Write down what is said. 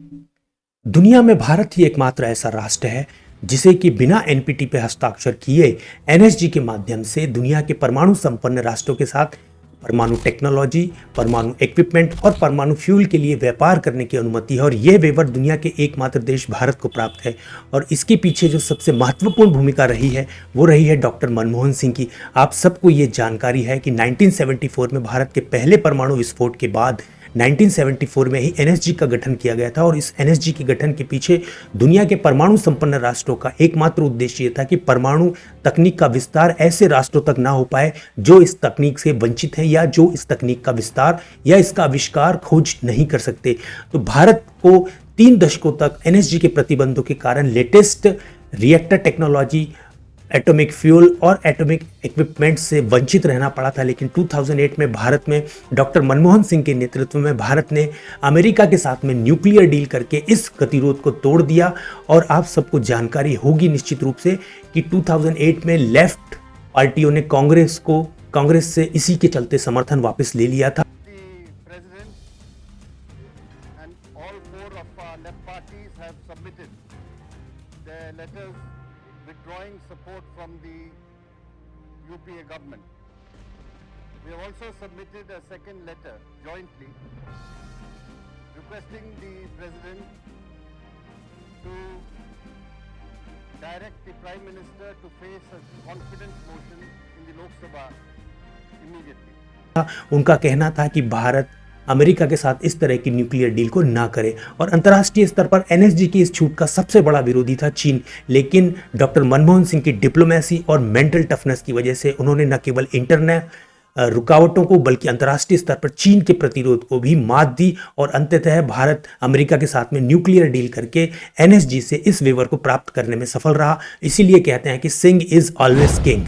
दुनिया में भारत ही एकमात्र ऐसा राष्ट्र है जिसे कि बिना एनपीटी पे हस्ताक्षर किए एनएसजी के माध्यम से दुनिया के परमाणु संपन्न राष्ट्रों के साथ परमाणु टेक्नोलॉजी, परमाणु इक्विपमेंट और परमाणु फ्यूल के लिए व्यापार करने की अनुमति है। और यह वेवर दुनिया के एकमात्र देश भारत को प्राप्त है। और इसके पीछे जो सबसे महत्वपूर्ण भूमिका रही है वो रही है डॉक्टर मनमोहन सिंह की। आप सबको ये जानकारी है कि 1974 में भारत के पहले परमाणु विस्फोट के बाद 1974 में ही एनएसजी का गठन किया गया था। और इस एनएसजी के गठन के पीछे दुनिया के परमाणु संपन्न राष्ट्रों का एकमात्र उद्देश्य ये था कि परमाणु तकनीक का विस्तार ऐसे राष्ट्रों तक ना हो पाए जो इस तकनीक से वंचित हैं या जो इस तकनीक का विस्तार या इसका आविष्कार खोज नहीं कर सकते। तो भारत को 3 दशकों तक एनएसजी के प्रतिबंधों के कारण latest reactor technology, atomic fuel और एटॉमिक इक्विपमेंट से वंचित रहना पड़ा था। लेकिन 2008 में भारत में डॉक्टर मनमोहन सिंह के नेतृत्व में भारत ने अमेरिका के साथ में न्यूक्लियर डील करके इस गतिरोध को तोड़ दिया। और आप सबको जानकारी होगी निश्चित रूप से कि 2008 में लेफ्ट पार्टियों ने कांग्रेस से इसी के चलते समर्थन वापस ले लिया था। withdrawing support from the UPA government. We have also submitted a second letter jointly requesting the President to direct the Prime Minister to face a confidence motion in the Lok Sabha immediately. उनका कहना था कि Bharat America के साथ इस तरह की nuclear deal को ना करे। और अंतर्राष्ट्रीय स्तर पर एनएसजी की इस छूट का सबसे बड़ा विरोधी था चीन। लेकिन डॉक्टर मनमोहन सिंह की डिप्लोमेसी और मेंटल टफनेस की वजह से उन्होंने न केवल इंटरनल रुकावटों को बल्कि अंतर्राष्ट्रीय स्तर पर चीन के प्रतिरोध को भी मात दी। और अंततः भारत अमेरिका के साथ में न्यूक्लियर डील करके एनएसजी से इस वेवर को प्राप्त करने में सफल रहा। इसीलिए कहते हैं कि सिंह इज ऑलवेज किंग।